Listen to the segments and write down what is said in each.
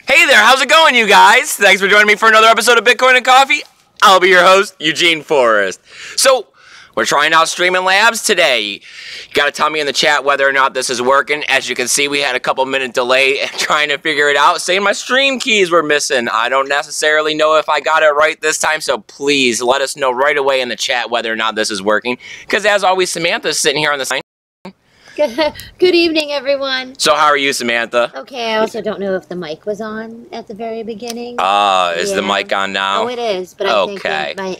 Hey there, how's it going, you guys? Thanks for joining me for another episode of Bitcoin and Coffee. I'll be your host, Eugene Forrest. So, we're trying out Streaming Labs today. You gotta tell me in the chat whether or not this is working. As you can see, we had a couple-minute delay trying to figure it out, saying my stream keys were missing. I don't necessarily know if I got it right this time, so please let us know right away in the chat whether or not this is working. Because as always, Samantha's sitting here on the side. Good evening, everyone. So how are you, Samantha? Okay, I also don't know if the mic was on at the very beginning. Is the mic on now? Oh, it is, but I think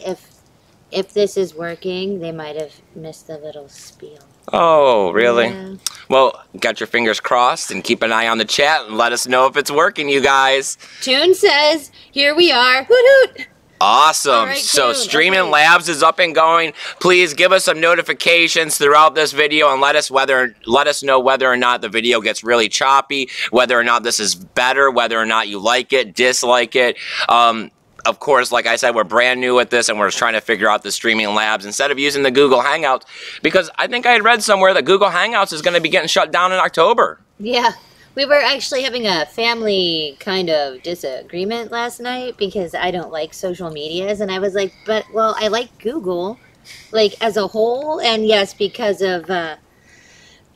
if this is working, they might have missed the little spiel. Oh, really? Yeah. Well, got your fingers crossed and keep an eye on the chat and let us know if it's working, you guys. Tune says, here we are. Hoot hoot! Awesome. Right, so Tune, Streaming Labs is up and going. Please give us some notifications throughout this video and let us know whether or not the video gets really choppy, whether or not this is better, whether or not you like it, dislike it. Of course, like I said, we're brand new at this and we're trying to figure out the Streaming Labs instead of using the Google Hangouts, because I think I had read somewhere that Google Hangouts is going to be getting shut down in October. Yeah. We were actually having a family kind of disagreement last night because I don't like social medias, and I was like, well, I like Google, like, as a whole, and yes, because of the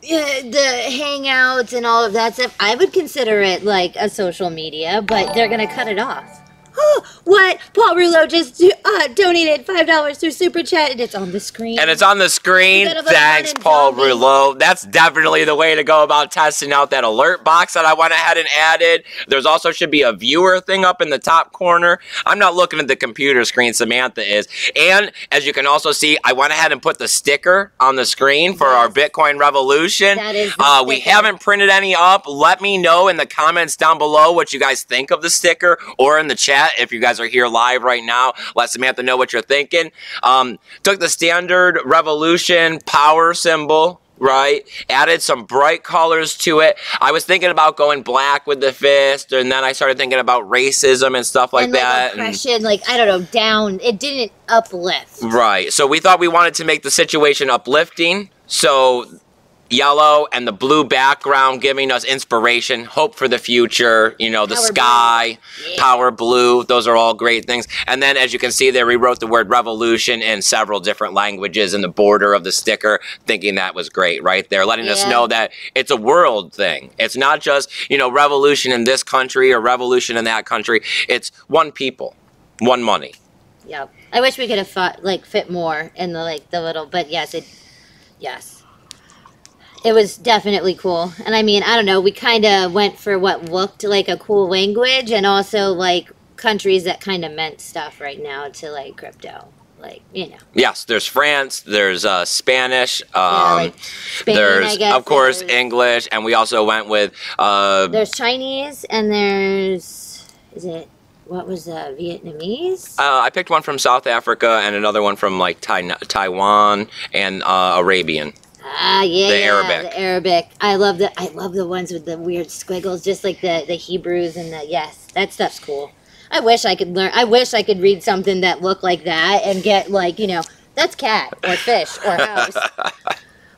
Hangouts and all of that stuff, I would consider it like a social media, but they're going to cut it off. Oh, what? Paul Rouleau just donated $5 through Super Chat, and it's on the screen. And it's on the screen. Thanks, Paul Rouleau. That's definitely the way to go about testing out that alert box that I went ahead and added. There's also should be a viewer thing up in the top corner. I'm not looking at the computer screen, Samantha is. And as you can also see, I went ahead and put the sticker on the screen for our Bitcoin Revolution. That is we haven't printed any up. Let me know in the comments down below what you guys think of the sticker, or in the chat. If you guys are here live right now, let Samantha know what you're thinking. Took the standard Revolution power symbol, right? Added some bright colors to it. I was thinking about going black with the fist, and then I started thinking about racism and stuff like that. Oppression, like, I don't know, down. It didn't uplift. Right. So we thought we wanted to make the situation uplifting. So yellow and the blue background giving us inspiration, hope for the future, you know, the sky, power blue, those are all great things. And then as you can see there, we wrote the word revolution in several different languages in the border of the sticker, thinking that was great right there, letting us know that it's a world thing. It's not just, you know, revolution in this country or revolution in that country. It's one people, one money. Yep. I wish we could have fit more in the little, but yes. It was definitely cool. And I mean, I don't know, we kind of went for what looked like a cool language, and also like countries that kind of meant stuff right now to like crypto. Like, you know. Yes, there's France, there's Spanish, Spain, there's, of course, English, and we also went with... there's Chinese, and there's... What was Vietnamese? I picked one from South Africa and another one from like Taiwan and Arabian. The Arabic. I love the ones with the weird squiggles, just like the Hebrews and that stuff's cool. I wish I could learn. I wish I could read something that looked like that and get, like, you know, that's cat or fish or house.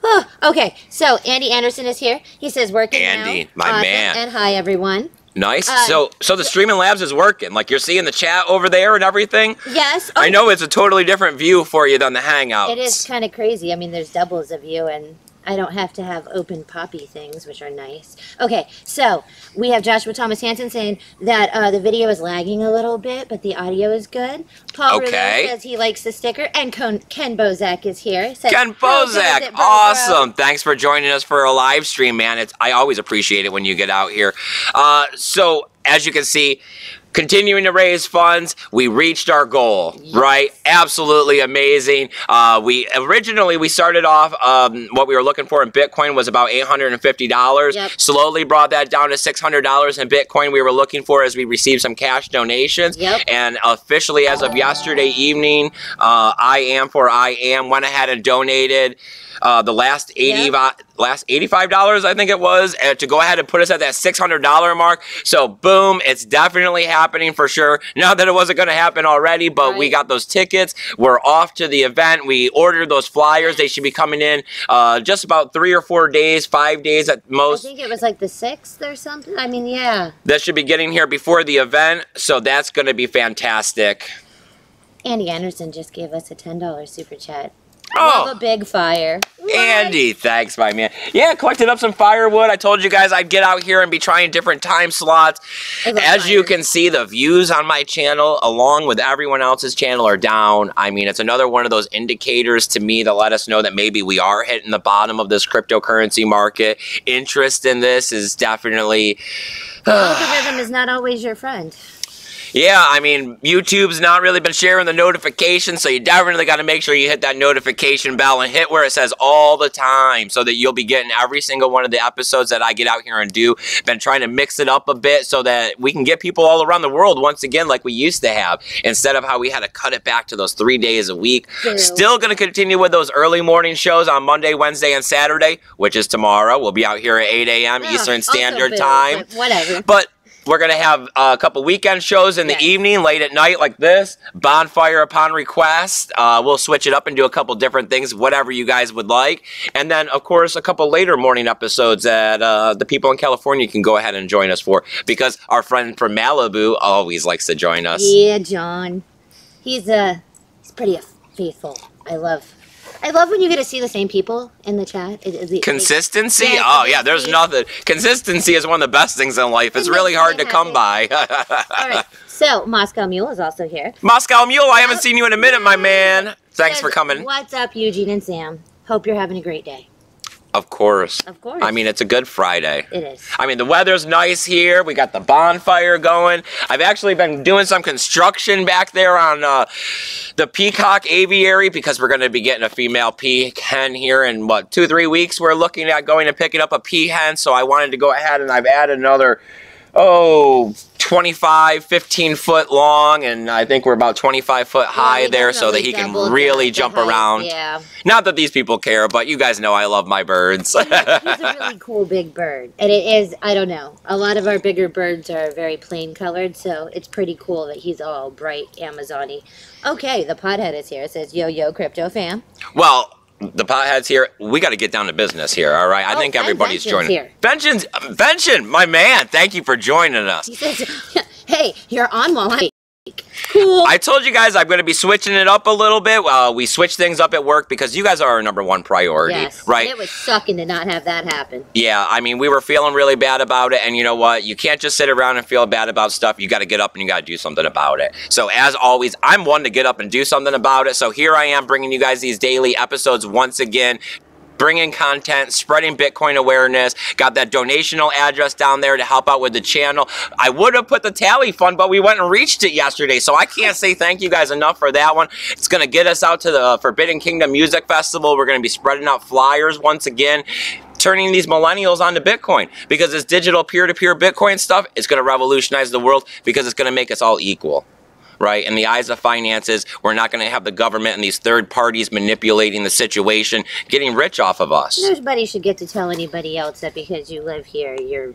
Oh, okay. So Andy Anderson is here. He says working now. Andy, my man. And hi everyone. Nice. So the Streaming Labs is working. Like, you're seeing the chat over there and everything? Yes. I know it's a totally different view for you than the Hangouts. It is kind of crazy. I mean, there's doubles of you, and I don't have to have open poppy things, which are nice. Okay, so we have Joshua Thomas Hansen saying that the video is lagging a little bit, but the audio is good. Paul Rouleau says he likes the sticker, and Ken Bozak is here. Says, Ken Bozak, awesome! Thanks for joining us for a live stream, man. I always appreciate it when you get out here. So as you can see, continuing to raise funds, we reached our goal, right? Absolutely amazing. We started off, what we were looking for in Bitcoin was about $850. Yep. Slowly brought that down to $600 in Bitcoin we were looking for as we received some cash donations. Yep. And officially, as of yesterday evening, I Am went ahead and donated the last $85, I think it was, to go ahead and put us at that $600 mark. So boom. boom, it's definitely happening for sure. Not that it wasn't going to happen already, but we got those tickets. We're off to the event. We ordered those flyers. They should be coming in just about 3 or 4 days, 5 days at most. I think it was like the 6th or something. I mean, yeah. That should be getting here before the event, so that's going to be fantastic. Andy Anderson just gave us a $10 super chat. Oh, Love a big fire. What? Andy, thanks, my man. Yeah, collected up some firewood. I told you guys I'd get out here and be trying different time slots. As you can see, the views on my channel, along with everyone else's channel, are down. I mean, it's another one of those indicators to me that let us know that maybe we are hitting the bottom of this cryptocurrency market. Interest in this is definitely... The algorithm is not always your friend. Yeah, I mean, YouTube's not really been sharing the notifications, so you definitely got to make sure you hit that notification bell and hit where it says all the time so that you'll be getting every single one of the episodes that I get out here and do. Been trying to mix it up a bit so that we can get people all around the world once again like we used to have, instead of how we had to cut it back to those 3 days a week. Still going to continue with those early morning shows on Monday, Wednesday, and Saturday, which is tomorrow. We'll be out here at 8 a.m. Eastern Standard Time. Whatever. But we're going to have a couple weekend shows in the evening, late at night like this. Bonfire upon request. We'll switch it up and do a couple different things, whatever you guys would like. And then, of course, a couple later morning episodes that the people in California can go ahead and join us for, because our friend from Malibu always likes to join us. Yeah, John. He's pretty faithful. I love when you get to see the same people in the chat. Consistency? Oh, yeah, there's nothing. Consistency is one of the best things in life. It's really hard to come by. All right, so Moscow Mule is also here. Moscow Mule, I haven't seen you in a minute, my man. Thanks for coming. What's up, Eugene and Sam? Hope you're having a great day. Of course. Of course. I mean, it's a good Friday. It is. I mean, the weather's nice here. We got the bonfire going. I've actually been doing some construction back there on the peacock aviary, because we're going to be getting a female peahen here in, 2-3 weeks. We're looking at going and picking up a peahen, so I wanted to go ahead and I've added another, 25, 15 foot long, and I think we're about 25 foot high there, so that he can really jump around. Yeah. Not that these people care, but you guys know I love my birds. He's a really cool big bird. And it is, I don't know, a lot of our bigger birds are very plain colored, so it's pretty cool that he's all bright Amazon-y. Okay, the pothead is here. It says, yo, crypto fam. Well, the pothead's here. We got to get down to business here, all right? I think everybody's joining. Here. Benson, my man, thank you for joining us. He says, hey, you're on while I... Cool. I told you guys I'm going to be switching it up a little bit. We switch things up at work because you guys are our #1 priority, right? And it was sucking to not have that happen. Yeah, I mean, we were feeling really bad about it, and you know what? You can't just sit around and feel bad about stuff. You got to get up and you got to do something about it. So as always, I'm one to get up and do something about it. So here I am bringing you guys these daily episodes once again. Bringing content, spreading Bitcoin awareness, got that donational address down there to help out with the channel. I would have put the tally fund, but we went and reached it yesterday, so I can't say thank you guys enough for that one. It's going to get us out to the Forbidden Kingdom Music Festival. We're going to be spreading out flyers once again, turning these millennials onto Bitcoin, because this digital peer-to-peer Bitcoin stuff is going to revolutionize the world, because it's going to make us all equal. Right? In the eyes of finances, we're not going to have the government and these third parties manipulating the situation, getting rich off of us. Nobody should get to tell anybody else that because you live here, you're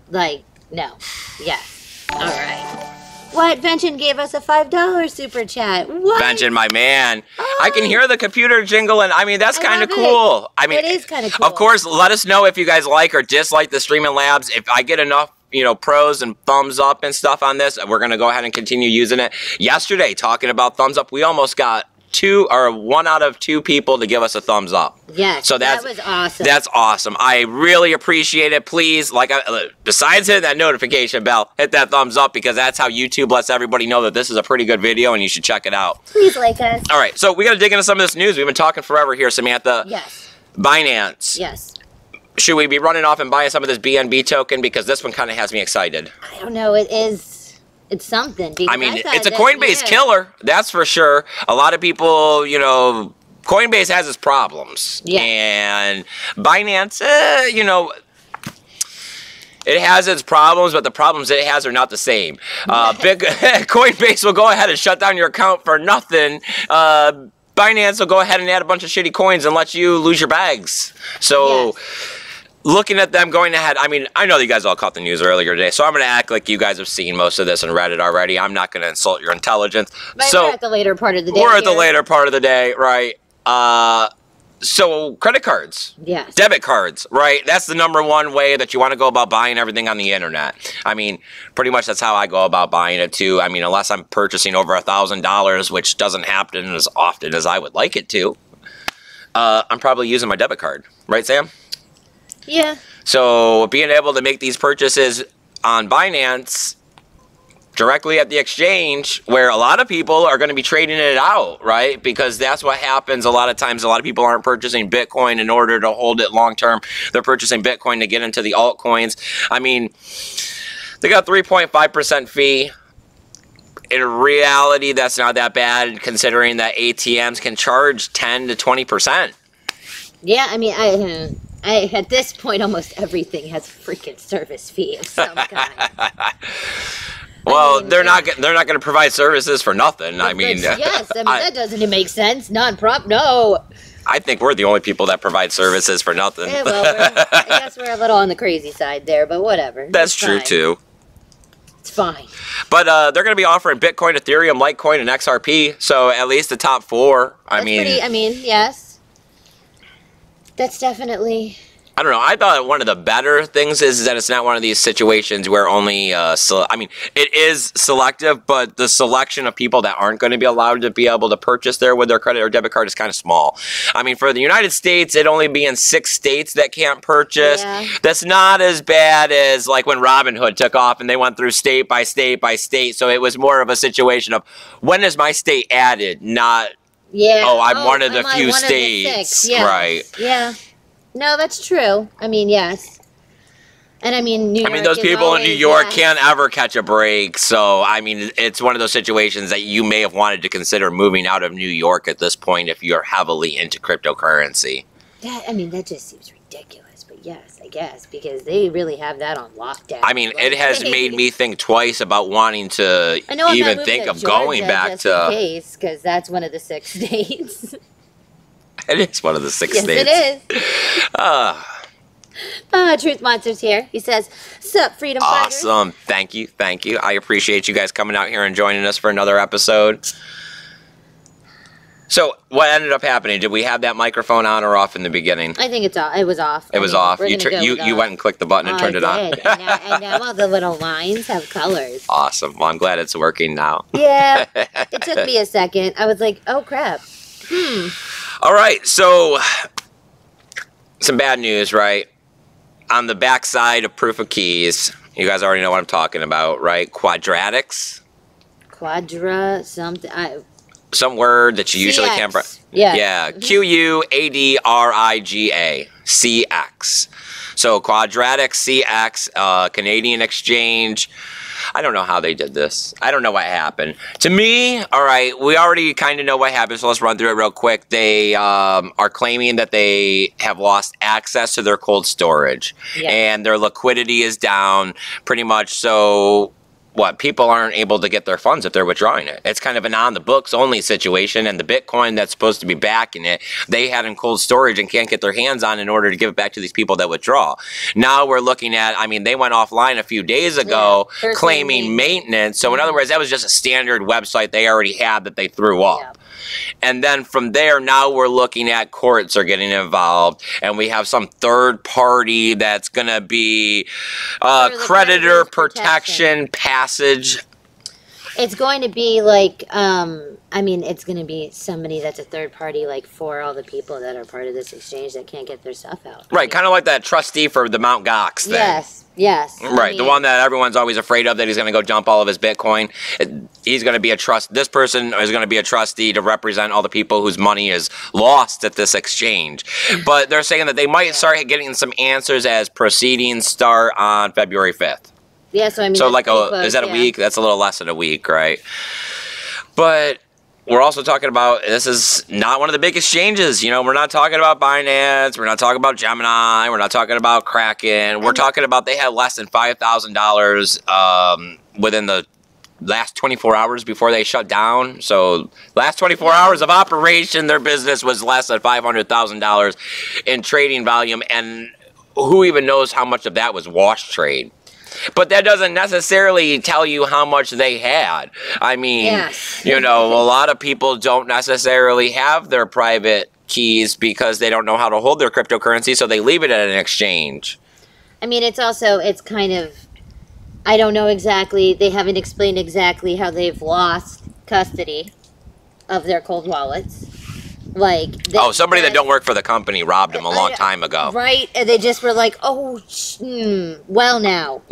like, no. Yes. All right. What? Benson gave us a $5 super chat. What? Benson, my man. Oh. I can hear the computer jingle, and I mean, that's kind of cool. I mean, it is kind of cool. Of course, let us know if you guys like or dislike the Streaming Labs. If I get enough, pros and thumbs up and stuff on this, we're going to go ahead and continue using it. Yesterday, talking about thumbs up, we almost got 1 out of 2 people to give us a thumbs up. Yes, so that was awesome. That's awesome. I really appreciate it. Please, besides hitting that notification bell, hit that thumbs up, because that's how YouTube lets everybody know that this is a pretty good video and you should check it out. Please like us. All right, so we got to dig into some of this news. We've been talking forever here, Samantha. Yes. Binance. Yes. Should we be running off and buying some of this BNB token? Because this one kind of has me excited. I don't know. It's something. I mean, it's a Coinbase killer. That's for sure. A lot of people, Coinbase has its problems. Yeah. And Binance, it has its problems, but the problems it has are not the same. Coinbase will go ahead and shut down your account for nothing. Binance will go ahead and add a bunch of shitty coins and let you lose your bags. So... Yes. looking at them going ahead, I mean, I know you guys all caught the news earlier today, so I'm going to act like you guys have seen most of this and read it already. I'm not going to insult your intelligence. But so we're at the later part of the day. We're at the later part of the day, right? So credit cards, yes, debit cards, right? That's the number one way that you want to go about buying everything on the internet. I mean, pretty much that's how I go about buying it too. I mean, unless I'm purchasing over $1,000, which doesn't happen as often as I would like it to, I'm probably using my debit card, right, Sam? Yeah. So being able to make these purchases on Binance directly at the exchange, where a lot of people are going to be trading it out, right? Because that's what happens a lot of times. A lot of people aren't purchasing Bitcoin in order to hold it long term. They're purchasing Bitcoin to get into the altcoins. I mean, they got 3.5% fee. In reality, that's not that bad, considering that ATMs can charge 10 to 20%. Yeah, I mean, I at this point, almost everything has a freaking service fee of some kind. Well, they're not going to provide services for nothing. I mean, yes, I mean that doesn't even make sense. No. I think we're the only people that provide services for nothing. Yeah, well, I guess we're a little on the crazy side there, but whatever. That's true too. It's fine. But they're going to be offering Bitcoin, Ethereum, Litecoin, and XRP. So at least the top four. I mean, yes. That's definitely... I don't know. I thought one of the better things is that it's not one of these situations where only... I mean, it is selective, but the selection of people that aren't going to be allowed to be able to purchase there with their credit or debit card is kind of small. I mean, for the United States, it only be in 6 states that can't purchase. Yeah. That's not as bad as like when Robinhood took off and they went through state by state by state. So it was more of a situation of when is my state added, not... Yeah. Oh, I'm one of the few states. Yes. Right. Yeah. No, that's true. I mean, yes. And I mean, New York. I mean, those people in New York can't ever catch a break. So, I mean, it's one of those situations that you may have wanted to consider moving out of New York at this point if you're heavily into cryptocurrency. I mean, that just seems ridiculous. But yes, I guess, because they really have that on lockdown. I mean, it has made me think twice about wanting to even think of going back to... in case, because that's one of the 6 states. It is one of the 6 states. Yes, it is. Truth Monster's here. He says, "Sup, freedom fighters." Awesome. Thank you. I appreciate you guys coming out here and joining us for another episode. So, what ended up happening? Did we have that microphone on or off in the beginning? I think it's off. It was off. It was off. You went and clicked the button and turned it on. And now all the little lines have colors. Awesome. Well, I'm glad it's working now. Yeah. It took me a second. I was like, oh, crap. All right. So, some bad news, right? On the backside of proof of keys, you guys already know what I'm talking about, right? Quadratics. Something. Some word that you usually can't... Yeah. Quadriga. CX. So Quadratic CX, Canadian exchange. I don't know how they did this. I don't know what happened. To me, all right, we already kind of know what happened, so let's run through it real quick. They are claiming that they have lost access to their cold storage. Yeah. And their liquidity is down pretty much, so... What, people aren't able to get their funds if they're withdrawing it. It's kind of an on-the-books only situation, and the Bitcoin that's supposed to be backing it, they had in cold storage and can't get their hands on in order to give it back to these people that withdraw. Now we're looking at, I mean, they went offline a few days ago claiming maintenance. So in other words, that was just a standard website they already had that they threw up. Yeah. And then from there, now we're looking at courts are getting involved, and we have some third party that's going to be creditor protection passage. It's going to be like, I mean, it's going to be somebody that's a third party, like for all the people that are part of this exchange that can't get their stuff out. Right, kind of like that trustee for the Mt. Gox thing. Yes. Right, I mean, the one that everyone's always afraid of, that he's going to go dump all of his Bitcoin. He's going to be this person is going to be a trustee to represent all the people whose money is lost at this exchange. But they're saying that they might start getting some answers as proceedings start on February 5th. Yeah, so I mean, so like is that a week? That's a little less than a week, right? But we're also talking about, this is not one of the big exchanges. You know, we're not talking about Binance. We're not talking about Gemini. We're not talking about Kraken. We're talking about they had less than $5,000 within the last 24 hours before they shut down. So last 24 hours of operation, their business was less than $500,000 in trading volume. And who even knows how much of that was wash trade? But that doesn't necessarily tell you how much they had. I mean, yes. You know, a lot of people don't necessarily have their private keys because they don't know how to hold their cryptocurrency, so they leave it at an exchange. I mean, it's kind of, I don't know exactly, they haven't explained exactly how they've lost custody of their cold wallets. Like, somebody that don't work for the company robbed them a long time ago. Right? And they just were like, oh, well now.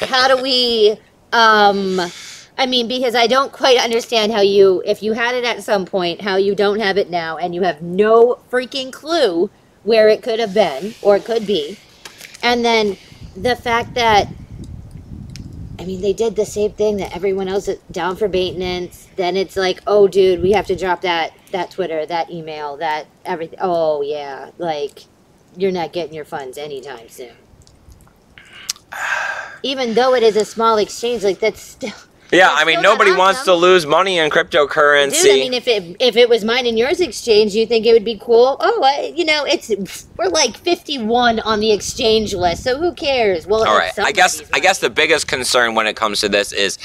How do we, I mean, because I don't quite understand how if you had it at some point, how you don't have it now, and you have no freaking clue where it could have been, or it could be. And then the fact that, I mean, they did the same thing that everyone else is down for maintenance. Then it's like, oh, dude, we have to drop that Twitter, that email, that everything. Oh, yeah. Like, you're not getting your funds anytime soon. Even though it is a small exchange, like, that's still... Yeah, I mean, nobody wants to lose money in cryptocurrency. Dude, I mean, if it was mine and yours exchange, you think it would be cool? Oh, you know, we're like 51 on the exchange list, so who cares? Well, all right. I guess the biggest concern when it comes to this is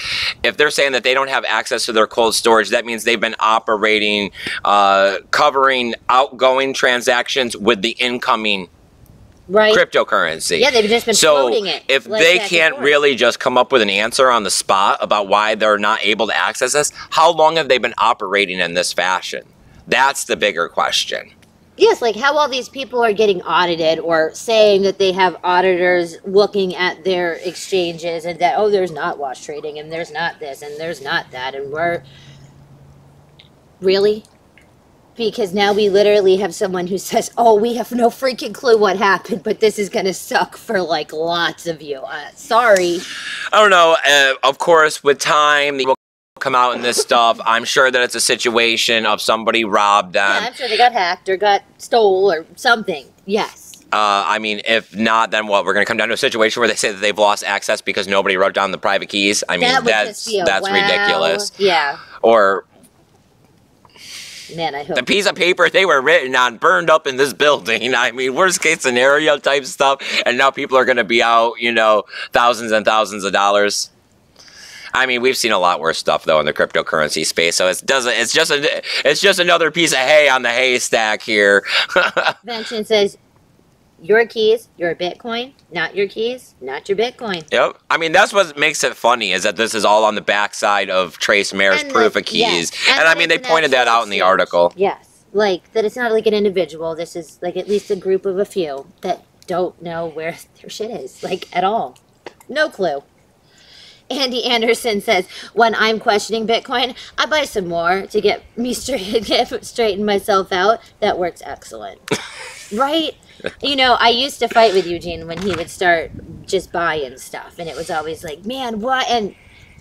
if they're saying that they don't have access to their cold storage, that means they've been operating, covering outgoing transactions with the incoming cryptocurrency. Yeah, they've just been floating it. So if they can't really just come up with an answer on the spot about why they're not able to access this, how long have they been operating in this fashion? That's the bigger question. Yes, like how all these people are getting audited or saying that they have auditors looking at their exchanges and that, oh, there's not wash trading and there's not this and there's not that. And we're... Really? Because now we literally have someone who says, oh, we have no freaking clue what happened, but this is going to suck for, like, lots of you. Sorry. I don't know. Of course, with time, they will come out in this stuff. I'm sure that it's a situation of somebody robbed them. Yeah, I'm sure they got hacked or got stole or something. Yes. I mean, if not, then what? We're going to come down to a situation where they say that they've lost access because nobody wrote down the private keys. I mean, that's ridiculous. Yeah. Or... Man, I hope. The piece of paper they were written on burned up in this building. I mean, worst case scenario type stuff. And now people are going to be out, you know, thousands and thousands of dollars. I mean, we've seen a lot worse stuff though in the cryptocurrency space. So it's just another piece of hay on the haystack here. Vention says, your keys, your Bitcoin, not your keys, not your Bitcoin. Yep. I mean, that's what makes it funny is that this is all on the backside of Trace Mayer's proof of keys. Yes. And I mean, they pointed that out in the article. Yes. Like, that it's not like an individual. This is, like, at least a group of a few that don't know where their shit is. Like, at all. No clue. Andy Anderson says, when I'm questioning Bitcoin, I buy some more to get me straighten myself out. That works excellent. Right? You know, I used to fight with Eugene when he would start just buying stuff, and it was always like, man, what? And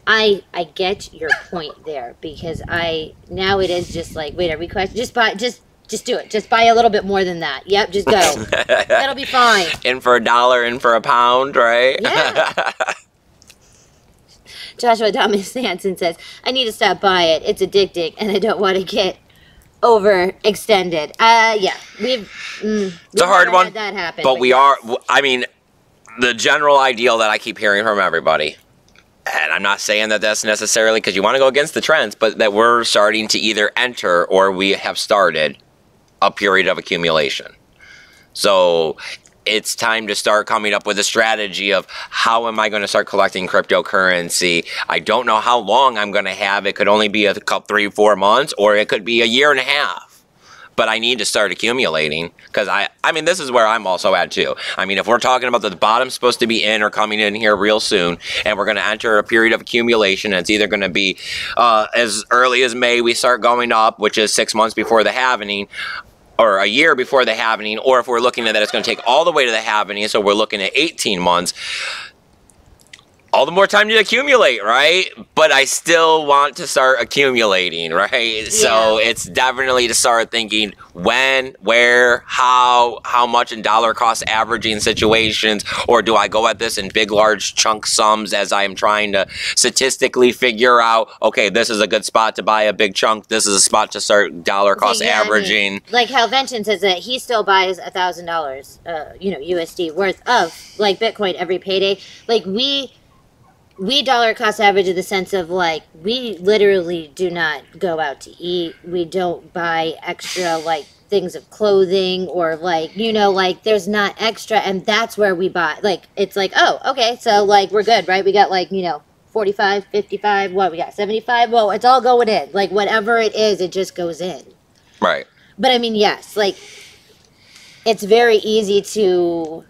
I get your point there, because now it is just like, wait, are we questioning? Just do it. Just buy a little bit more than that. Yep, just go. That'll be fine. In for $1, in for £1, right? Yeah. Joshua Thomas Hansen says, I need to stop by it. It's addicting, and I don't want to get overextended. Yeah, it's a hard one. Had that happen, but we are. I mean, the general ideal that I keep hearing from everybody, and I'm not saying that that's necessarily because you want to go against the trends, but that we're starting to either enter or we have started a period of accumulation. So it's time to start coming up with a strategy of how am I going to start collecting cryptocurrency. I don't know how long I'm going to have. It could only be a couple, 3-4 months, or it could be a year and a half. But I need to start accumulating because I mean, this is where I'm also at too. I mean, if we're talking about the bottom's supposed to be in or coming in here real soon, and we're going to enter a period of accumulation, and it's either going to be as early as May we start going up, which is 6 months before the halvening, or a year before the halvening, or if we're looking at that it's going to take all the way to the halvening, so we're looking at 18 months. All all the more time to accumulate, right? But I still want to start accumulating, right? Yeah. So it's definitely to start thinking when, where, how much in dollar cost averaging situations, or do I go at this in big, large chunk sums as I am trying to statistically figure out, okay, this is a good spot to buy a big chunk. This is a spot to start dollar cost averaging. I mean, like how Vention says that he still buys $1,000, USD worth of like Bitcoin every payday. Like we dollar cost average in the sense of like we literally do not go out to eat. We don't buy extra like things of clothing or like like there's not extra, and that's where we buy. Like it's like, oh, okay, so like we're good, right? We got like 45, 55, what we got 75. Well, it's all going in. Like whatever it is, it just goes in. Right. But I mean, yes, like it's very easy to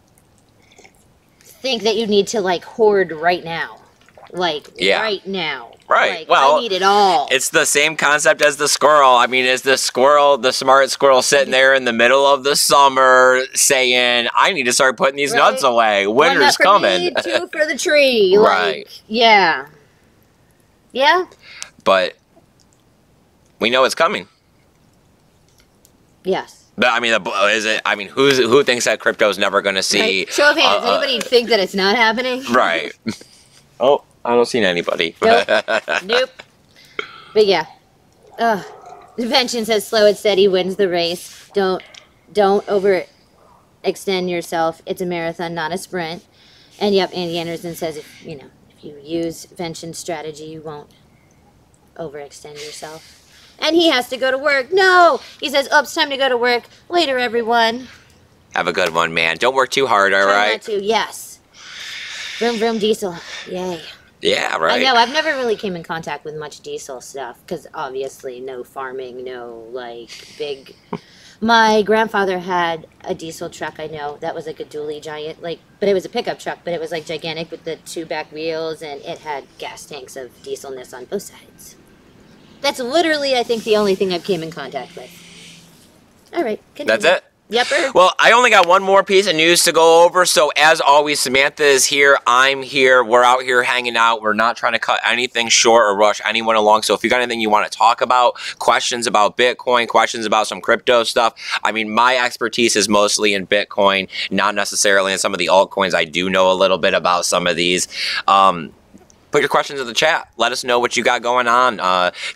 think that you need to like hoard right now. Like right now. Right. Like, well, I need it all. It's the same concept as the squirrel. I mean, is the smart squirrel sitting there in the middle of the summer saying, I need to start putting these nuts away. Winter's coming. Me, two for the tree. Right. Like, yeah. Yeah. But we know it's coming. Yes. But I mean, is it? I mean, who thinks that crypto is never going to see? Right. Show of hands. Anybody think that it's not happening? Right. Oh, I don't see anybody. Nope. Nope. But yeah. Vention says slow and steady wins the race. Don't overextend yourself. It's a marathon, not a sprint. And yep, Andy Anderson says if you use Vention's strategy, you won't overextend yourself. And he has to go to work. No! He says, oh, it's time to go to work. Later, everyone. Have a good one, man. Don't work too hard, all right? Try not to, yes. Vroom, vroom, diesel. Yay. Yeah, right. I know, I've never really came in contact with much diesel stuff, because obviously no farming, no, like, big... My grandfather had a diesel truck, I know, that was like a dually giant, like, but it was a pickup truck, but it was like gigantic with the two back wheels, and it had gas tanks of dieselness on both sides. That's literally, I think, the only thing I've came in contact with. All right. Continue. That's it? Yepper. Well, I only got one more piece of news to go over. So, as always, Samantha is here. I'm here. We're out here hanging out. We're not trying to cut anything short or rush anyone along. So, if you got anything you want to talk about, questions about Bitcoin, questions about some crypto stuff, I mean, my expertise is mostly in Bitcoin, not necessarily in some of the altcoins. I do know a little bit about some of these. Put your questions in the chat. Let us know what you got going on.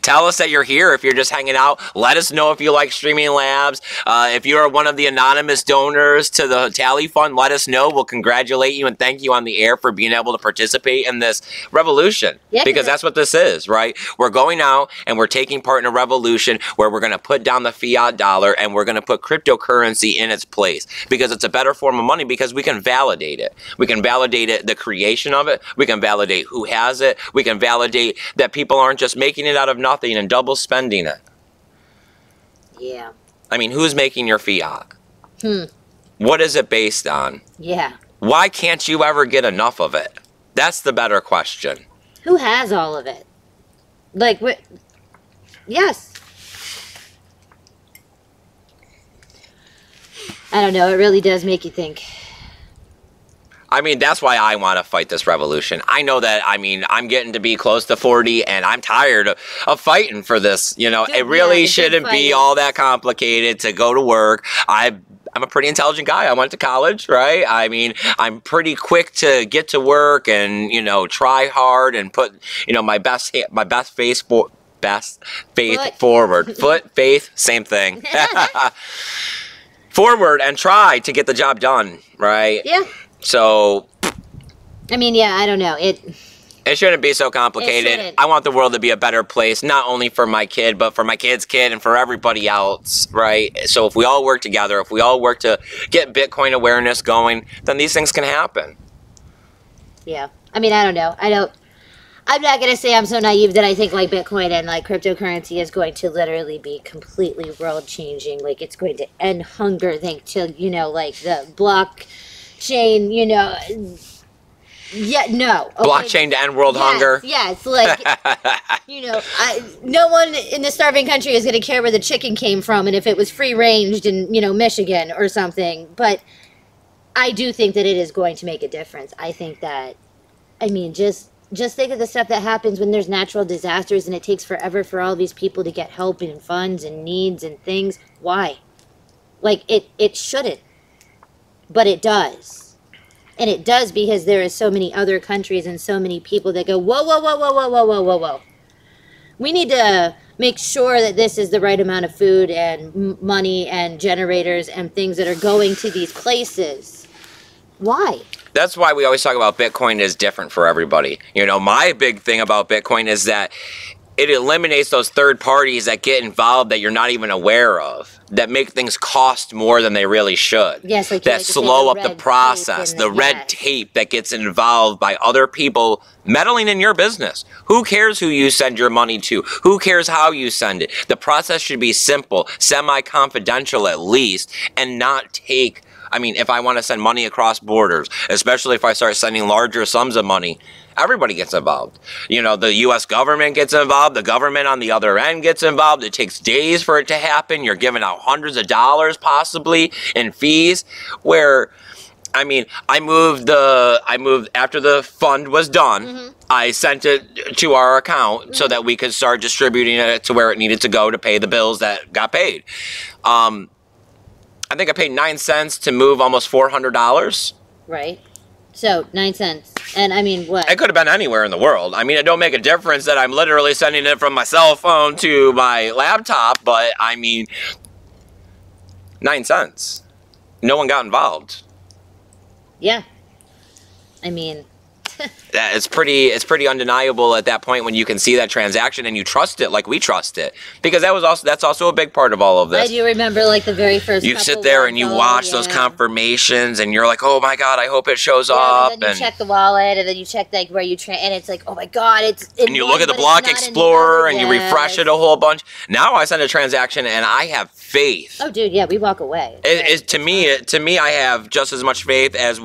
Tell us that you're here if you're just hanging out. Let us know if you like Streaming Labs. If you're one of the anonymous donors to the Tally Fund, let us know. We'll congratulate you and thank you on the air for being able to participate in this revolution. Yeah, because that's what this is, right? We're going out and we're taking part in a revolution where we're going to put down the fiat dollar and we're going to put cryptocurrency in its place because it's a better form of money because we can validate it. We can validate it, the creation of it. We can validate who has it. We can validate that people aren't just making it out of nothing and double spending it. Yeah. I mean, who's making your fiat? What is it based on? Yeah. Why can't you ever get enough of it? That's the better question. Who has all of it? Like, what? Yes. I don't know. It really does make you think. I mean, that's why I want to fight this revolution. I know that, I mean, I'm getting to be close to 40, and I'm tired of fighting for this. You know, it really shouldn't be all that complicated to go to work. I'm a pretty intelligent guy. I went to college, right? I mean, I'm pretty quick to get to work and, try hard and put, my best faith forward. Foot, faith, same thing. Forward and try to get the job done, right? Yeah. So, I mean, yeah, I don't know. It shouldn't be so complicated. I want the world to be a better place, not only for my kid, but for my kid's kid and for everybody else, right? So if we all work together, if we all work to get Bitcoin awareness going, then these things can happen. Yeah. I mean, I don't know. I'm not going to say I'm so naive that I think like Bitcoin and like cryptocurrency is going to literally be completely world changing. Like it's going to end hunger thanks to, like the blockchain, yeah, no. Okay. Blockchain to end world hunger? Yes, like, no one in the starving country is going to care where the chicken came from and if it was free-ranged in, Michigan or something. But I do think that it is going to make a difference. I think that I mean, just think of the stuff that happens when there's natural disasters and it takes forever for all these people to get help and funds and needs and things. Why? Like, it shouldn't. But it does. And it does because there are so many other countries and so many people that go, whoa, whoa, whoa, whoa, whoa, whoa, whoa, whoa, whoa. We need to make sure that this is the right amount of food and money and generators and things that are going to these places. Why? That's why we always talk about Bitcoin is different for everybody. You know, my big thing about Bitcoin is that it eliminates those third parties that get involved that you're not even aware of, that make things cost more than they really should. Yes, like that slow up the process, the red tape that gets involved by other people meddling in your business. Who cares who you send your money to? Who cares how you send it? The process should be simple, semi-confidential at least, and not take... I mean, if I want to send money across borders, especially if I start sending larger sums of money, everybody gets involved. You know, the U.S. government gets involved. The government on the other end gets involved. It takes days for it to happen. You're giving out hundreds of dollars possibly in fees. Where, I mean, I moved after the fund was done. Mm-hmm. I sent it to our account so that we could start distributing it to where it needed to go to pay the bills that got paid. I think I paid 9 cents to move almost $400. Right. So, 9 cents. And I mean, what? It could have been anywhere in the world. I mean, it don't make a difference that I'm literally sending it from my cell phone to my laptop, but I mean, 9 cents. No one got involved. Yeah. I mean... It's pretty undeniable at that point when you can see that transaction and you trust it like we trust it, because that's also a big part of all of this. I do remember like the very first. You sit there and you watch those confirmations and you're like, oh my god, I hope it shows up. And then you check the wallet and then you check like where you and it's like, oh my god, it's. And you look at the Block Explorer and you refresh it a whole bunch. Now I send a transaction and I have faith. Oh dude, yeah, we walk away. To me, I have just as much faith as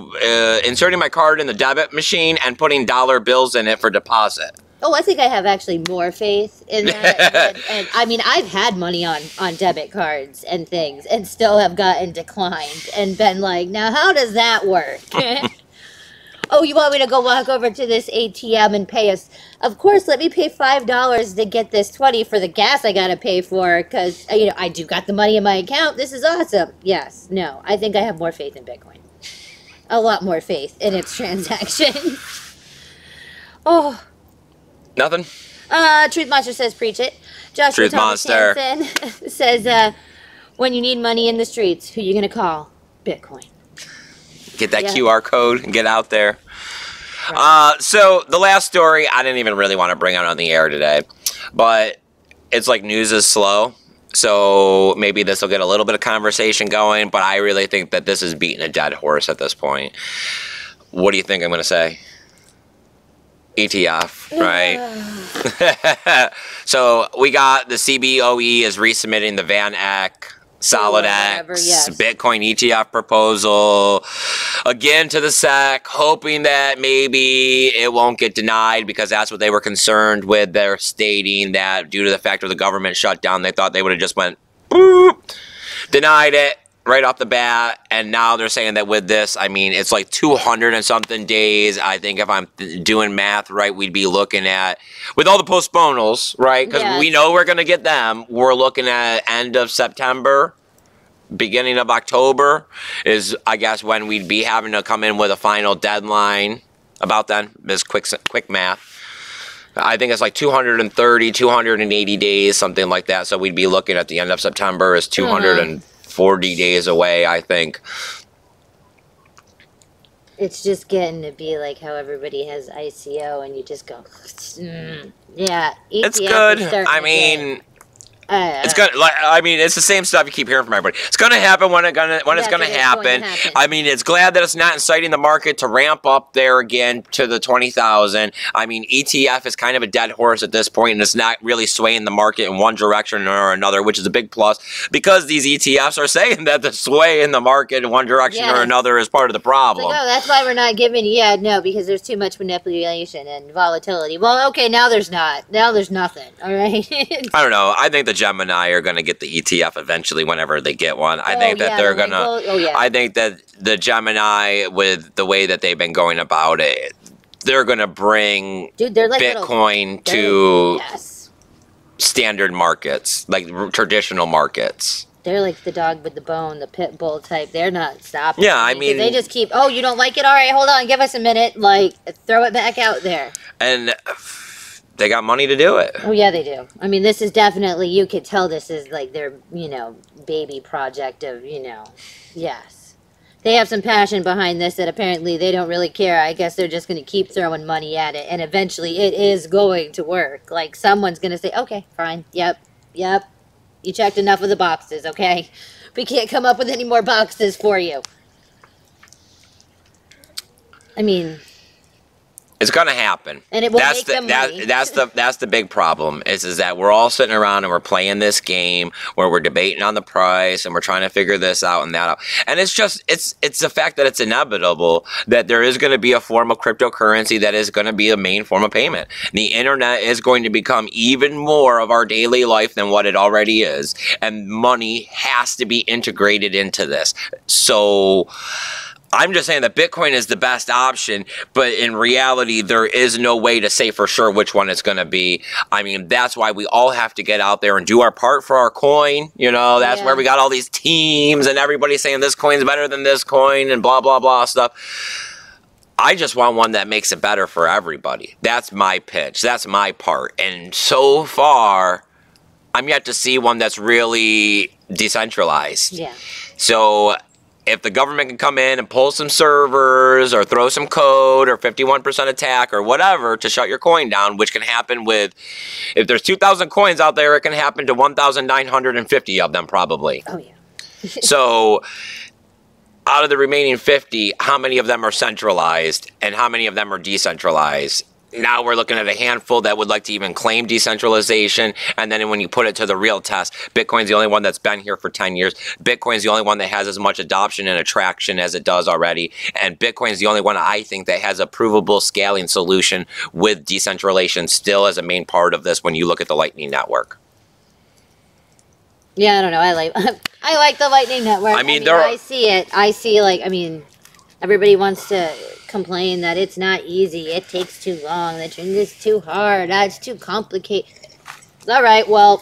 inserting my card in the debit machine and putting dollar bills in it for deposit. Oh, I think I have actually more faith in that. and I mean, I've had money on debit cards and things and still have gotten declined and been like, now how does that work? Oh, you want me to go walk over to this ATM and pay us? Of course, let me pay $5 to get this 20 for the gas I got to pay for because, you know, I do got the money in my account. This is awesome. Yes. No, I think I have more faith in Bitcoin. A lot more faith in its transaction. Oh. Nothing? Truth Monster says preach it. Joshua Truth Thomas Monster Hansen says, when you need money in the streets, who you going to call? Bitcoin. Get that QR code and get out there. Right. So the last story, I didn't even really want to bring out on the air today, but it's like news is slow. So maybe this will get a little bit of conversation going, but I really think that this is beating a dead horse at this point. What do you think I'm going to say? ETF, right? So we got the CBOE is resubmitting the Van Eck, Solid X, Bitcoin ETF proposal again to the SEC, hoping that maybe it won't get denied because that's what they were concerned with. They're stating that due to the fact of the government shutdown, they thought they would have just went boop, denied it right off the bat, and now they're saying that with this, I mean, it's like 200 and something days. I think if I'm doing math right, we'd be looking at, with all the postponals, right? Because we know we're going to get them. We're looking at end of September, beginning of October is, I guess, when we'd be having to come in with a final deadline. About then, this quick math. I think it's like 230, 280 days, something like that. So we'd be looking at the end of September as 240 days away, I think. It's just getting to be like how everybody has ICO and you just go, yeah. ETF it's good. I mean, it's good. Like, I mean, it's the same stuff you keep hearing from everybody. It's going to happen when it's going to happen. I mean, it's glad that it's not inciting the market to ramp up there again to the 20,000. I mean, ETF is kind of a dead horse at this point, and it's not really swaying the market in one direction or another, which is a big plus because these ETFs are saying that the sway in the market in one direction or another is part of the problem. Like, oh, that's why we're not giving. Yeah, no, because there's too much manipulation and volatility. Well, okay, now there's not. Now there's nothing. All right. I don't know. I think the Gemini are going to get the ETF eventually whenever they get one. I think that they're going to... I think that the Gemini, with the way that they've been going about it, they're going to bring they're like Bitcoin to standard markets, like traditional markets. They're like the dog with the bone, the pit bull type. They're not stopping. Yeah, I mean, they just keep, oh, you don't like it? All right, hold on, give us a minute. Like, throw it back out there. And they got money to do it. Oh, yeah, they do. I mean, this is definitely, you could tell this is like their, you know, baby project of, you know, yes. They have some passion behind this that apparently they don't really care. I guess they're just going to keep throwing money at it. And eventually it is going to work. Like, someone's going to say, okay, fine, yep. You checked enough of the boxes, okay? We can't come up with any more boxes for you. I mean, it's gonna happen, and it will make them money. That's the big problem is that we're all sitting around and we're playing this game where we're debating on the price and we're trying to figure this out and that out. And it's just it's the fact that it's inevitable that there is going to be a form of cryptocurrency that is going to be a main form of payment. The internet is going to become even more of our daily life than what it already is, and money has to be integrated into this. So I'm just saying that Bitcoin is the best option, but in reality, there is no way to say for sure which one it's going to be. I mean, that's why we all have to get out there and do our part for our coin. You know, that's where we got all these teams and everybody saying this coin's better than this coin and blah, blah, blah stuff. I just want one that makes it better for everybody. That's my pitch. That's my part. And so far, I'm yet to see one that's really decentralized. Yeah. So if the government can come in and pull some servers or throw some code or 51% attack or whatever to shut your coin down, which can happen with, if there's 2,000 coins out there, it can happen to 1,950 of them probably. Oh, yeah. So out of the remaining 50, how many of them are centralized and how many of them are decentralized? Now we're looking at a handful that would like to even claim decentralization. And then when you put it to the real test, Bitcoin's the only one that's been here for 10 years. Bitcoin's the only one that has as much adoption and attraction as it does already. And Bitcoin's the only one I think that has a provable scaling solution with decentralization still as a main part of this when you look at the Lightning Network. Yeah, I don't know. I like the Lightning Network. I mean I see it. I see, like, I mean, everybody wants to complain that it's not easy, it takes too long, that it's too hard, that's too complicated. All right, well,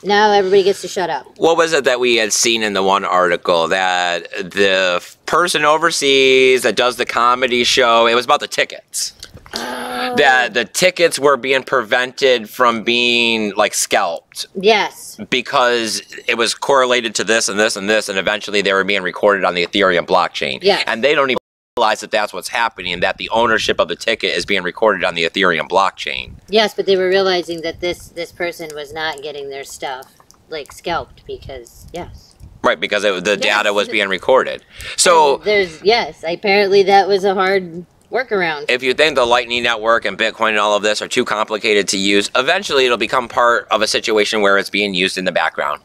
now everybody gets to shut up. What was it that we had seen in the one article that the person overseas that does the comedy show, it was about the tickets. That the tickets were being prevented from being like scalped. Yes. Because it was correlated to this and this and this, and eventually they were being recorded on the Ethereum blockchain. Yeah. And they don't even realize that that's what's happening, and that the ownership of the ticket is being recorded on the Ethereum blockchain. Yes, but they were realizing that this person was not getting their stuff like scalped because, yes. Right, because the data was being recorded. So apparently that was a hard workaround. If you think the Lightning Network and Bitcoin and all of this are too complicated to use, eventually it'll become part of a situation where it's being used in the background.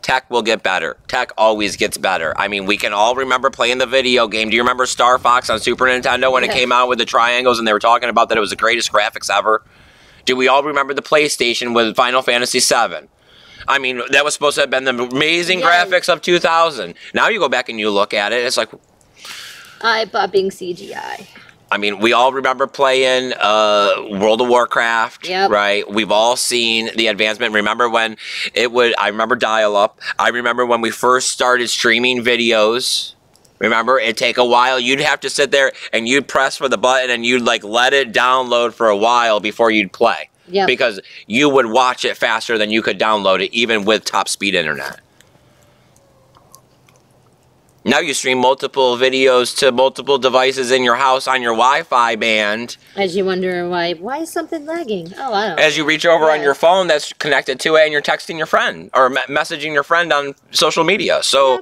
Tech will get better. Tech always gets better. I mean, we can all remember playing the video game. Do you remember Star Fox on Super Nintendo when it came out with the triangles and they were talking about that it was the greatest graphics ever? Do we all remember the PlayStation with Final Fantasy VII? I mean, that was supposed to have been the amazing graphics of 2000. Now you go back and you look at it, it's like eye-popping CGI. I mean, we all remember playing World of Warcraft, right? We've all seen the advancement. Remember when I remember dial-up. I remember when we first started streaming videos. Remember, it'd take a while. You'd have to sit there and you'd press for the button and you'd like let it download for a while before you'd play. Yep. Because you would watch it faster than you could download it, even with top speed internet. Now you stream multiple videos to multiple devices in your house on your Wi-Fi band. As you wonder why is something lagging? Oh, I don't know. As you reach over on your phone that's connected to it and you're texting your friend or messaging your friend on social media. So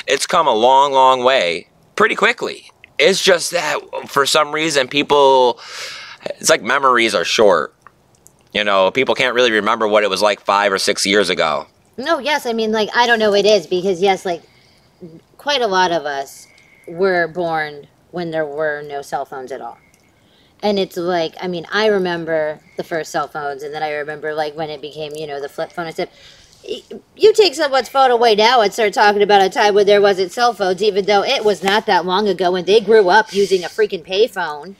it's come a long, long way pretty quickly. It's just that for some reason people, it's like memories are short. You know, people can't really remember what it was like 5 or 6 years ago. No, yes, I mean, like, I don't know it is because, yes, like, quite a lot of us were born when there were no cell phones at all. And it's like, I mean, I remember the first cell phones, and then I remember, like, when it became, you know, the flip phone and stuff. you take someone's phone away now and start talking about a time when there wasn't cell phones, even though it was not that long ago when they grew up using a freaking payphone.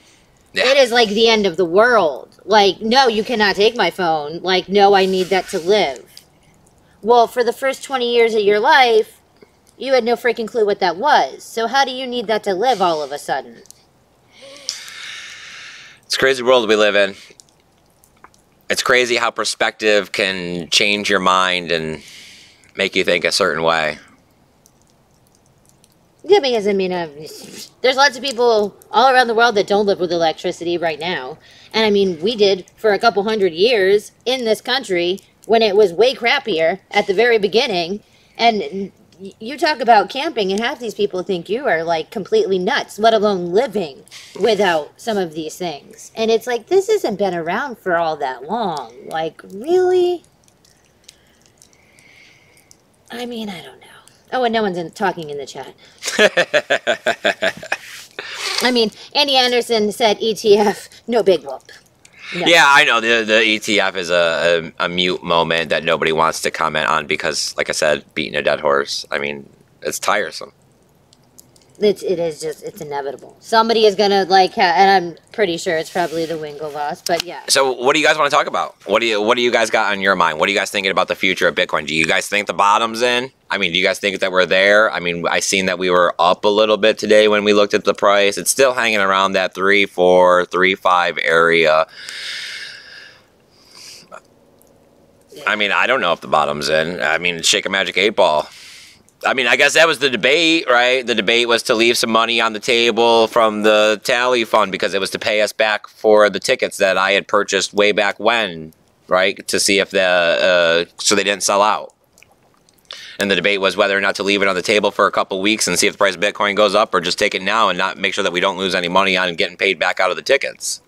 Yeah. It is like the end of the world. Like, no, you cannot take my phone. Like, no, I need that to live. Well, for the first 20 years of your life, you had no freaking clue what that was. So how do you need that to live all of a sudden? It's a crazy world we live in. It's crazy how perspective can change your mind and make you think a certain way. Yeah, because, I mean, there's lots of people all around the world that don't live with electricity right now. And, I mean, we did for a couple hundred years in this country when it was way crappier at the very beginning. And you talk about camping, and half these people think you are, like, completely nuts, let alone living without some of these things. And it's like, this hasn't been around for all that long. Like, really? I mean, I don't know. Oh, and no one's talking in the chat. I mean, Andy Anderson said ETF, no big whoop. No. Yeah, I know. The ETF is a mute moment that nobody wants to comment on because, like I said, beating a dead horse. I mean, it's tiresome. It is just, it's inevitable. Somebody is going to, like, and I'm pretty sure it's probably the Winklevoss, but yeah. So what do you guys want to talk about? What do you guys got on your mind? What are you guys thinking about the future of Bitcoin? Do you guys think the bottom's in? I mean, do you guys think that we're there? I mean, I seen that we were up a little bit today when we looked at the price. It's still hanging around that 3.4, 3.5 area. I mean, I don't know if the bottom's in. I mean, shake a magic 8-ball. I mean, I guess that was the debate, right? The debate was to leave some money on the table from the tally fund because it was to pay us back for the tickets that I had purchased way back when, right? To see if so they didn't sell out. And the debate was whether or not to leave it on the table for a couple weeks and see if the price of Bitcoin goes up, or just take it now and not make sure that we don't lose any money on getting paid back out of the tickets.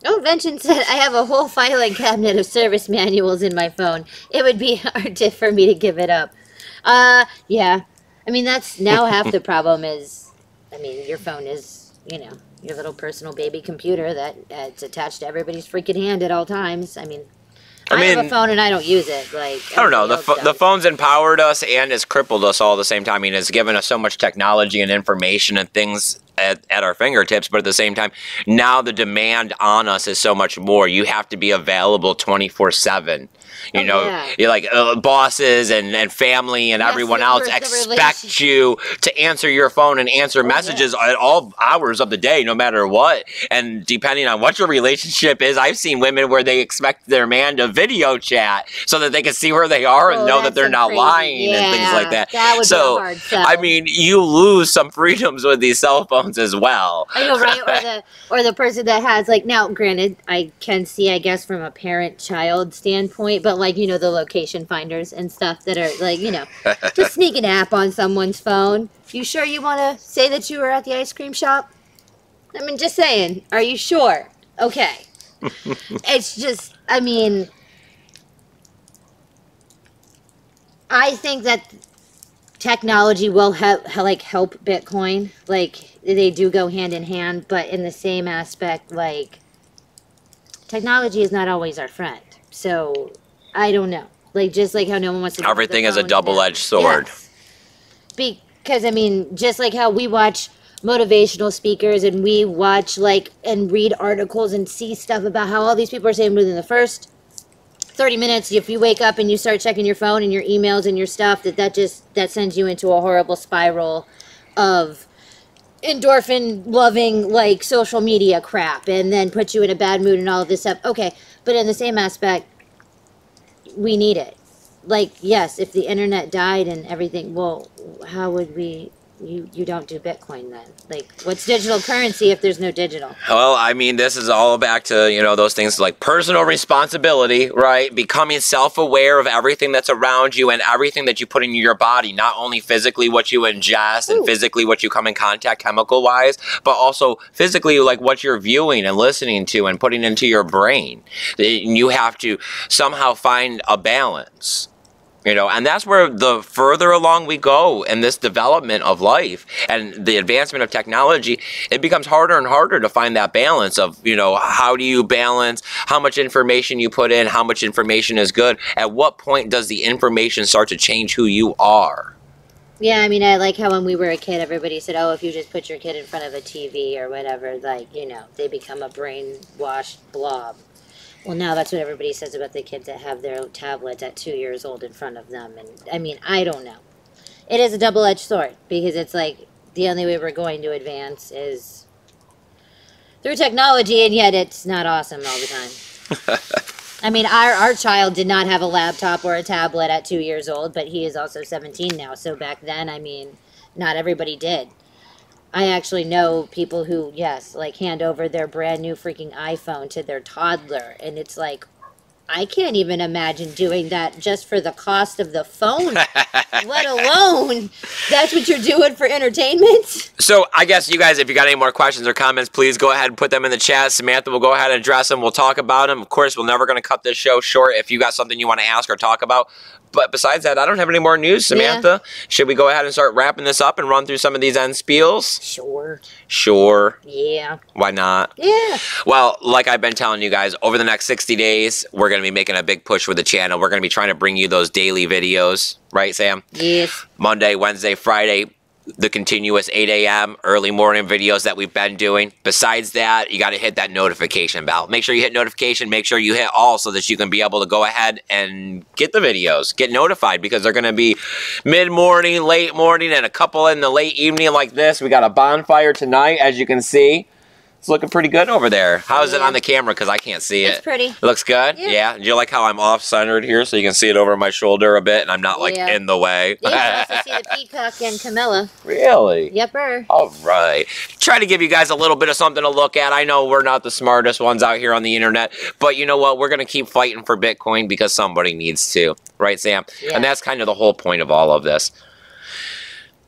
Oh, Vention said, I have a whole filing cabinet of service manuals in my phone. It would be hard for me to give it up. Yeah. I mean, that's now half the problem is, I mean, your phone is, you know, your little personal baby computer that it's attached to everybody's freaking hand at all times. I mean, I have a phone and I don't use it. Like, I don't know. The phone's empowered us and has crippled us all at the same time. I mean, it's given us so much technology and information and things at our fingertips, but at the same time, now the demand on us is so much more. You have to be available 24/7. You know, you're like bosses and family and everyone else expect you to answer your phone and answer messages at all hours of the day, no matter what. And depending on what your relationship is, I've seen women where they expect their man to video chat so that they can see where they are and know that they're not lying and things like that. That would be a hard sell. I mean, you lose some freedoms with these cell phones as well. I know, right? Or the person that has, like, now, granted, I can see, I guess, from a parent-child standpoint, but, like, you know, the location finders and stuff that are, like, you know, just sneak an app on someone's phone. You sure you want to say that you were at the ice cream shop? I mean, just saying. Are you sure? Okay. It's just, I mean, I think that technology will help Bitcoin. Like, they do go hand in hand, but in the same aspect, like, technology is not always our friend. So, I don't know. Like, just like how no one wants to... Everything is a double-edged sword. Yes. Because, I mean, just like how we watch motivational speakers and we watch, like, and read articles and see stuff about how all these people are saying within the first 30 minutes, if you wake up and you start checking your phone and your emails and your stuff, that sends you into a horrible spiral of endorphin-loving, like, social media crap, and then puts you in a bad mood and all of this stuff. Okay, but in the same aspect, we need it. Like, yes, if the internet died and everything, well, how would we... You don't do Bitcoin then. Like, what's digital currency if there's no digital? Well, I mean, this is all back to, you know, those things like personal responsibility, right? Becoming self-aware of everything that's around you and everything that you put in your body, not only physically what you ingest and physically what you come in contact chemical-wise, but also physically, like, what you're viewing and listening to and putting into your brain. You have to somehow find a balance. You know, and that's where the further along we go in this development of life and the advancement of technology, it becomes harder and harder to find that balance of, you know, how do you balance how much information you put in, how much information is good, at what point does the information start to change who you are? Yeah, I mean, I like how when we were a kid, everybody said, oh, if you just put your kid in front of a TV or whatever, like, you know, they become a brainwashed blob. Well, now that's what everybody says about the kids that have their tablets at 2 years old in front of them. And I mean, I don't know. It is a double-edged sword because it's like the only way we're going to advance is through technology, and yet it's not awesome all the time. I mean, our child did not have a laptop or a tablet at 2 years old, but he is also 17 now. So back then, I mean, not everybody did. I actually know people who, yes, like hand over their brand new freaking iPhone to their toddler. And it's like, I can't even imagine doing that just for the cost of the phone, let alone that's what you're doing for entertainment. So I guess you guys, if you got any more questions or comments, please go ahead and put them in the chat. Samantha will go ahead and address them. We'll talk about them. Of course, we're never going to cut this show short if you got something you want to ask or talk about. But besides that, I don't have any more news, Samantha. Yeah. Should we go ahead and start wrapping this up and run through some of these end spiels? Sure. Sure. Yeah. Why not? Yeah. Well, like I've been telling you guys, over the next 60 days, we're going to be making a big push with the channel. We're going to be trying to bring you those daily videos. Right, Sam? Yes. Monday, Wednesday, Friday, the continuous 8 a.m. early morning videos that we've been doing. Besides that, you got to hit that notification bell. Make sure you hit notification. Make sure you hit all so that you can be able to go ahead and get the videos. Get notified because they're going to be mid-morning, late morning, and a couple in the late evening like this. We got a bonfire tonight, as you can see. It's looking pretty good over there. How is it on the camera? Because I can't see it. It's pretty. It looks good? Yeah. Do you like how I'm off-centered here so you can see it over my shoulder a bit and I'm not, like, in the way? You can also see the peacock and Camilla. Really? Yepper. All right. Try to give you guys a little bit of something to look at. I know we're not the smartest ones out here on the internet, but you know what? We're going to keep fighting for Bitcoin because somebody needs to. Right, Sam? Yeah. And that's kind of the whole point of all of this.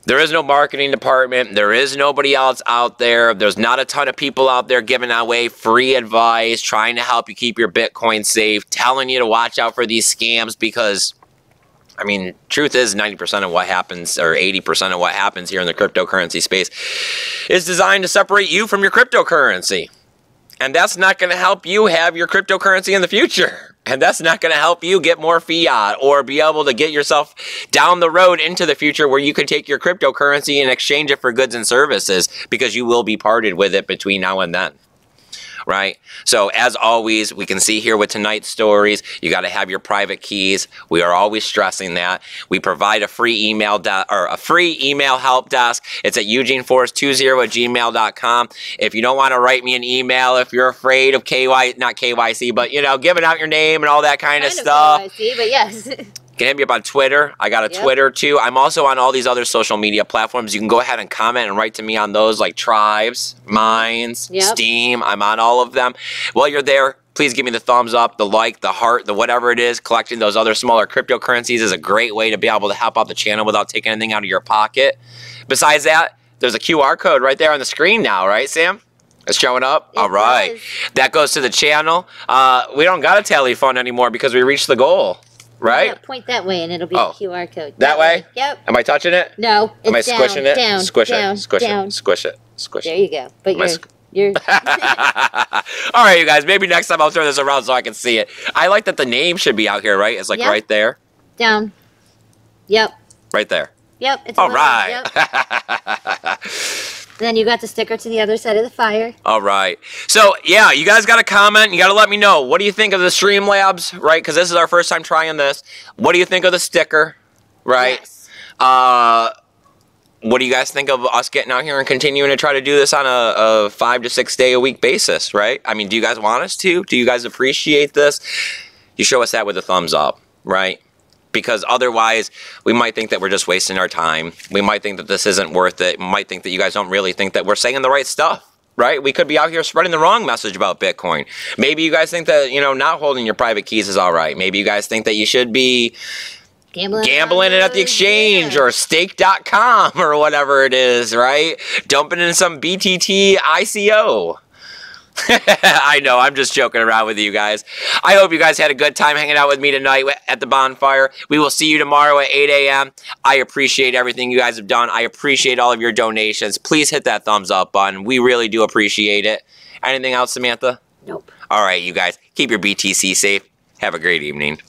There is no marketing department. There is nobody else out there. There's not a ton of people out there giving away free advice, trying to help you keep your Bitcoin safe, telling you to watch out for these scams because, I mean, truth is 90% of what happens or 80% of what happens here in the cryptocurrency space is designed to separate you from your cryptocurrency. And that's not going to help you have your cryptocurrency in the future. And that's not going to help you get more fiat or be able to get yourself down the road into the future where you can take your cryptocurrency and exchange it for goods and services because you will be parted with it between now and then. Right? So as always, we can see here with tonight's stories, you got to have your private keys. We are always stressing that. We provide a free email help desk. It's at eugeneforest20@gmail.com. If you don't want to write me an email, if you're afraid of not KYC, but you know, giving out your name and all that kind of stuff. KYC, but yes. You can hit me up on Twitter. I got a Twitter too. I'm also on all these other social media platforms. You can go ahead and comment and write to me on those like Tribes, Minds, Steam. I'm on all of them. While you're there, please give me the thumbs up, the like, the heart, the whatever it is. Collecting those other smaller cryptocurrencies is a great way to be able to help out the channel without taking anything out of your pocket. Besides that, there's a QR code right there on the screen now, right, Sam? It's showing up? All right. That goes to the channel. We don't got a tally fund anymore because we reached the goal. Right? Yeah, point that way and it'll be a QR code. That way? Yep. Am I touching it? No, it's Am I squishing it? Down, squish down, it. Squish down. it. Squish it. Squish it. There you go. But you're All right, you guys. Maybe next time I'll turn this around so I can see it. I like that the name should be out here, right? It's like right there. Down. Yep. Right there. Yep. It's all right. Yep. Then you got the sticker to the other side of the fire. All right. So, yeah, you guys got to comment. You got to let me know. What do you think of the Streamlabs, right? Because this is our first time trying this. What do you think of the sticker, right? Yes. What do you guys think of us getting out here and continuing to try to do this on a 5 to 6 day a week basis, right? I mean, do you guys want us to? Do you guys appreciate this? You show us that with a thumbs up, right? Because otherwise, we might think that we're just wasting our time. We might think that this isn't worth it. We might think that you guys don't really think that we're saying the right stuff, right? We could be out here spreading the wrong message about Bitcoin. Maybe you guys think that, you know, not holding your private keys is all right. Maybe you guys think that you should be gambling it at the exchange or stake.com or whatever it is, right? Dumping in some BTT ICO. I know, I'm just joking around with you guys. I hope you guys had a good time hanging out with me tonight at the bonfire. We will see you tomorrow at 8 a.m. I appreciate everything you guys have done. I appreciate all of your donations. Please hit that thumbs up button. We really do appreciate it. Anything else, Samantha? Nope. All right, you guys, keep your BTC safe. Have a great evening.